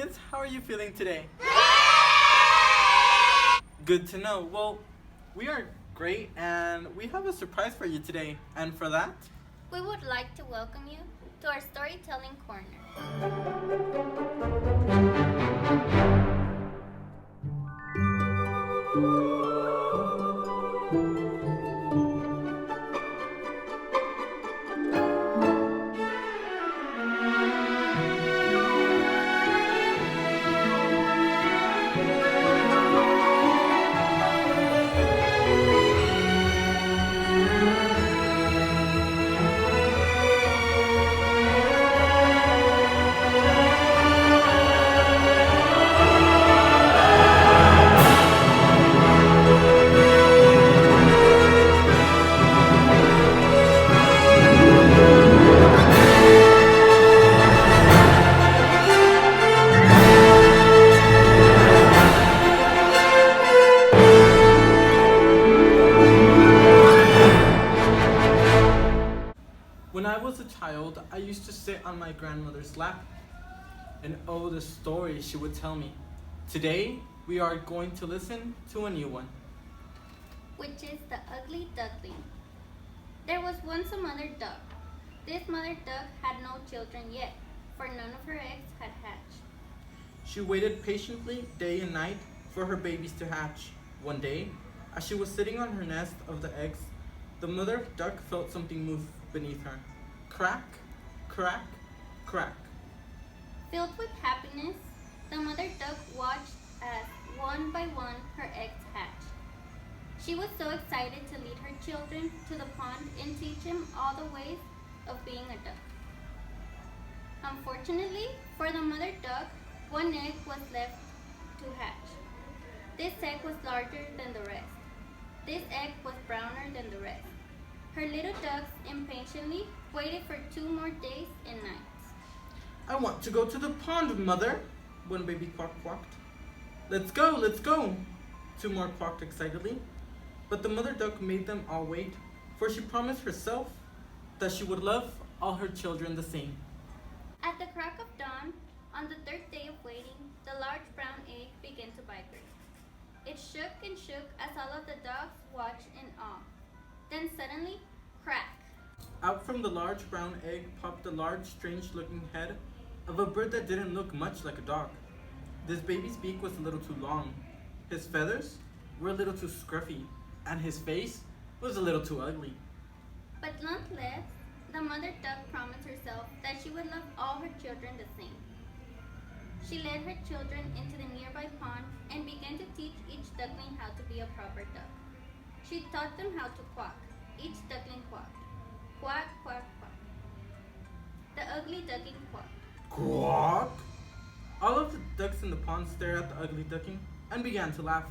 kids, how are you feeling today? Good to know. Well, we are great and we have a surprise for you today. And for that, We would like to welcome you to our storytelling corner. when I was a child, I used to sit on my grandmother's lap and oh, the stories she would tell me. Today, we are going to listen to a new one. Which is the ugly duckling. There was once a mother duck. This mother duck had no children yet, for none of her eggs had hatched. She waited patiently day and night for her babies to hatch. One day, as she was sitting on her nest of the eggs, the mother duck felt something move beneath her. Crack, crack, crack. Filled with happiness, the mother duck watched as one by one her eggs hatched. She was so excited to lead her children to the pond and teach them all the ways of being a duck. Unfortunately, for the mother duck, one egg was left to hatch. This egg was larger than the rest. This egg was browner than the rest. Her little ducks impatiently waited for 2 more days and nights. I want to go to the pond, mother, one baby quack quacked. Let's go, let's go, 2 more quacked excitedly. But the mother duck made them all wait, for she promised herself that she would love all her children the same. At the crack of dawn, on the 3rd day of waiting, the large brown egg began to vibrate. It shook and shook as all of the dogs watched in awe. Then suddenly, crack! Out from the large brown egg popped the large, strange-looking head of a bird that didn't look much like a dog. This baby's beak was a little too long, his feathers were a little too scruffy, and his face was a little too ugly. But nonetheless, the mother duck promised herself that she would love all her children the same. She led her children into the nearby pond and began to teach each duckling how to be a proper duck. She taught them how to quack. Each duckling quacked. Quack, quack, quack. The ugly duckling quacked. Quack! All of the ducks in the pond stared at the ugly duckling and began to laugh.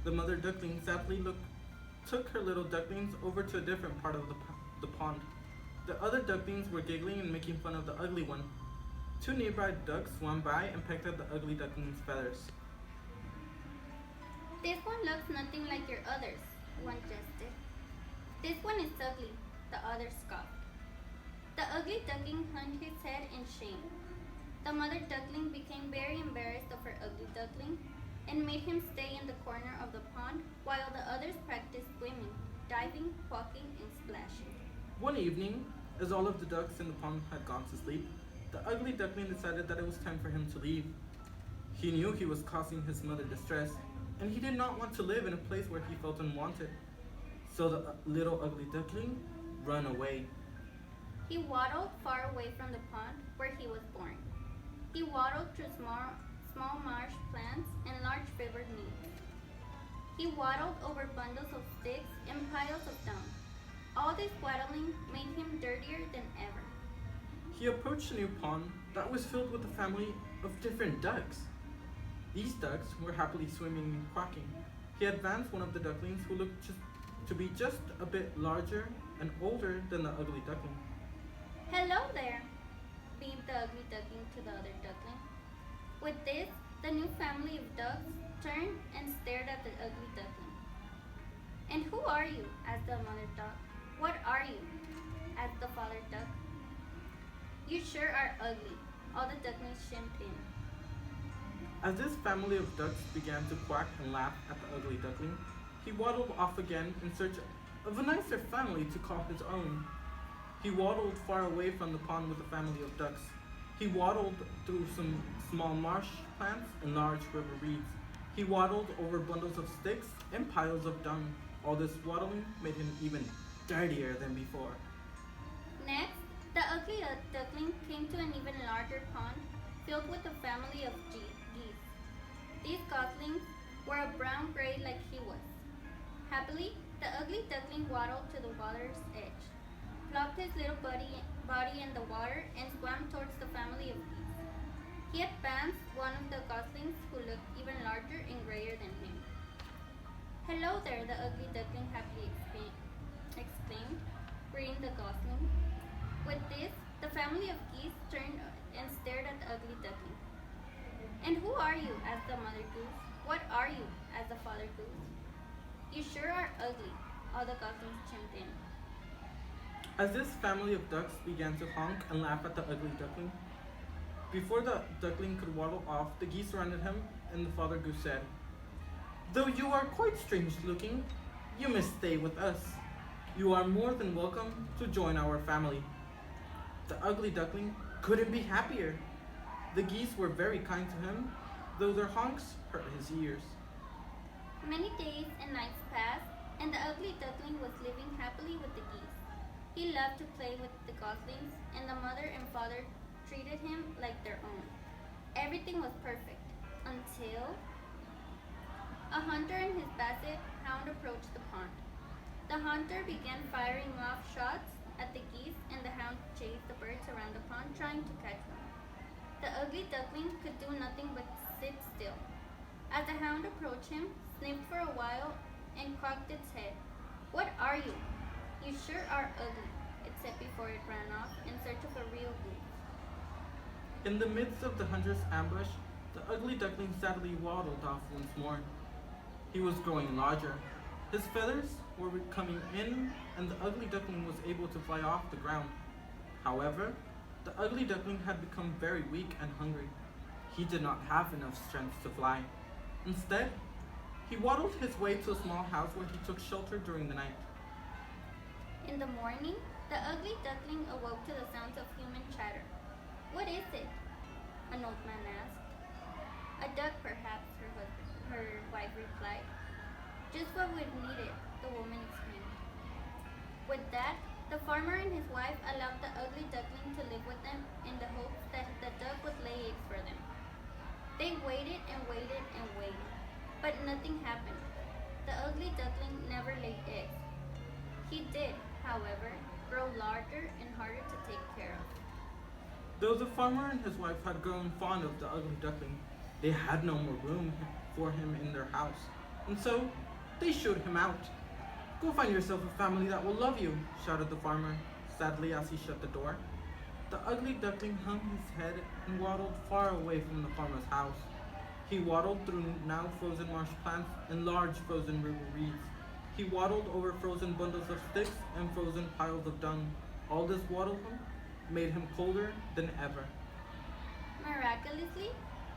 The mother duckling sadly took her little ducklings over to a different part of the pond. The other ducklings were giggling and making fun of the ugly one. 2 nearby ducks swam by and pecked at the ugly duckling's feathers. This one looks nothing like your others, one jested. This one is ugly, the other scoffed. The ugly duckling hung his head in shame. The mother duckling became very embarrassed of her ugly duckling and made him stay in the corner of the pond while the others practiced swimming, diving, quacking, and splashing. One evening, as all of the ducks in the pond had gone to sleep, the ugly duckling decided that it was time for him to leave. He knew he was causing his mother distress, and he did not want to live in a place where he felt unwanted. So the little ugly duckling ran away. He waddled far away from the pond where he was born. He waddled through small marsh plants and large river needs. He waddled over bundles of sticks and piles of dung. All this waddling made him dirtier than ever. He approached a new pond that was filled with a family of different ducks. These ducks were happily swimming and quacking. He advanced one of the ducklings who looked to be just a bit larger and older than the ugly duckling. Hello there, beamed the ugly duckling to the other duckling. With this, the new family of ducks turned and stared at the ugly duckling. And who are you? Asked the mother duck. What are you? Asked the father duck. You sure are ugly, all the ducklings chimed in. As this family of ducks began to quack and laugh at the ugly duckling, he waddled off again in search of a nicer family to call his own. He waddled far away from the pond with the family of ducks. He waddled through some small marsh plants and large river reeds. He waddled over bundles of sticks and piles of dung. All this waddling made him even dirtier than before. Next, the ugly duckling came to an even larger pond filled with a family of geese. These goslings were a brown gray like he was. Happily, the ugly duckling waddled to the water's edge, plopped his little body in the water, and swam towards the family of geese. He advanced one of the goslings who looked even larger and grayer than him. Hello there, the ugly duckling happily exclaimed, greeting the gosling. With this, the family of geese turned and stared at the ugly duckling. And who are you? Asked the mother goose. What are you? Asked the father goose. You sure are ugly, all the goslings chimed in. As this family of ducks began to honk and laugh at the ugly duckling, before the duckling could waddle off, the geese surrounded him, and the father goose said, Though you are quite strange looking, you must stay with us. You are more than welcome to join our family. The ugly duckling couldn't be happier. The geese were very kind to him, though their honks hurt his ears. Many days and nights passed, and the ugly duckling was living happily with the geese. He loved to play with the goslings, and the mother and father treated him like their own. Everything was perfect, until a hunter and his basset hound approached the pond. The hunter began firing off shots at the geese, and the hound chased the birds around the pond trying to catch them. The ugly duckling could do nothing but sit still. As the hound approached him, sniffed for a while, and cocked its head. What are you? You sure are ugly, it said before it ran off in search of a real goose. In the midst of the hunter's ambush, the ugly duckling sadly waddled off once more. He was growing larger. His feathers were coming in, and the ugly duckling was able to fly off the ground. However, the ugly duckling had become very weak and hungry. He did not have enough strength to fly. Instead, he waddled his way to a small house where he took shelter during the night. In the morning, the ugly duckling awoke to the sounds of human chatter. What is it? An old man asked. A duck, perhaps, her wife replied. Just what we've needed, the woman exclaimed. With that, the farmer and his wife allowed the ugly duckling to live with them in the hopes that the duck would lay eggs for them. They waited and waited and waited, but nothing happened. The ugly duckling never laid eggs. He did, however, grow larger and harder to take care of. Though the farmer and his wife had grown fond of the ugly duckling, they had no more room for him in their house, and so they shooed him out. Go find yourself a family that will love you, shouted the farmer, sadly as he shut the door. The ugly duckling hung his head and waddled far away from the farmer's house. He waddled through now frozen marsh plants and large frozen river reeds. He waddled over frozen bundles of sticks and frozen piles of dung. All this waddling made him colder than ever. Miraculously,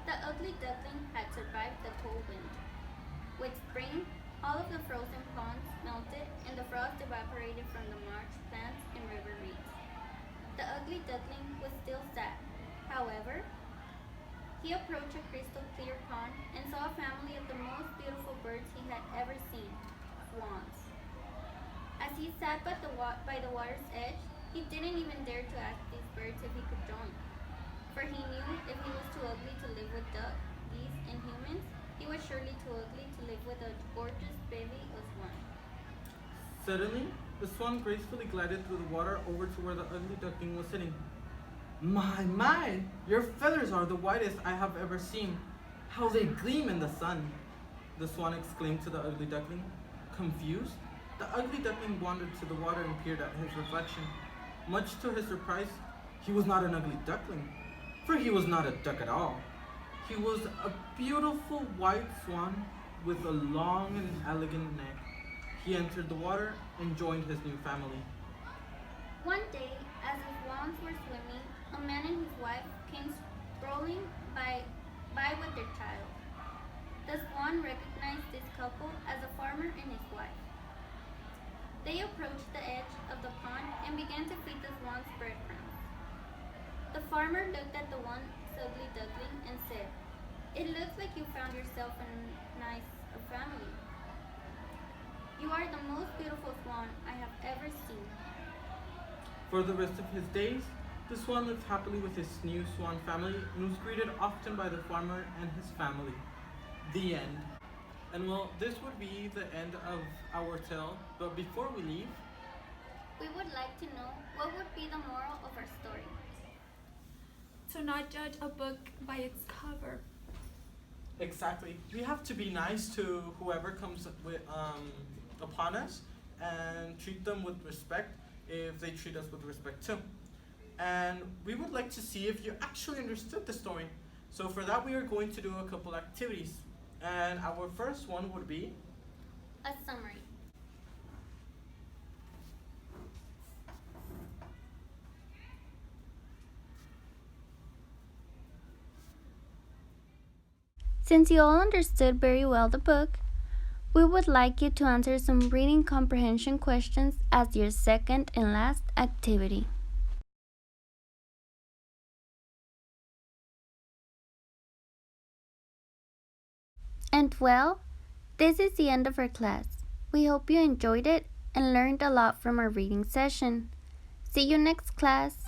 the ugly duckling had survived the cold wind. With spring, all of the frozen ponds melted and the frost evaporated from the marsh plants and river reeds. The ugly duckling was still sad. However, he approached a crystal clear pond and saw a family of the most beautiful birds he had ever seen, swans. As he sat by the water's edge, he didn't even dare to ask these birds if he could join. For he knew if he was too ugly to live with ducks, geese, and humans, he was surely too ugly to live with a gorgeous bevy of swans. Suddenly, the swan gracefully glided through the water over to where the ugly duckling was sitting. My, your feathers are the whitest I have ever seen. How they gleam in the sun, the swan exclaimed to the ugly duckling. Confused, the ugly duckling wandered to the water and peered at his reflection. Much to his surprise, he was not an ugly duckling, for he was not a duck at all. He was a beautiful white swan with a long and elegant neck. He entered the water and joined his new family. One day, as the swans were swimming, a man and his wife came strolling by by with their child. The swan recognized this couple as a farmer and his wife. They approached the edge of the pond and began to feed the swans breadcrumbs. The farmer looked at the one ugly duckling and said, "It looks like you found yourself a nice family. You are the most beautiful swan I have ever seen." For the rest of his days, the swan lived happily with his new swan family and was greeted often by the farmer and his family. The end. And well, this would be the end of our tale, but before we leave, We would like to know what would be the moral of our story. To not judge a book by its cover. exactly, we have to be nice to whoever comes upon us and treat them with respect if they treat us with respect too. And we would like to see if you actually understood the story. So for that, we are going to do a couple activities. And our first one would be A summary. Since you all understood very well the book, we would like you to answer some reading comprehension questions as your second and last activity. And well, this is the end of our class. We hope you enjoyed it and learned a lot from our reading session. See you next class.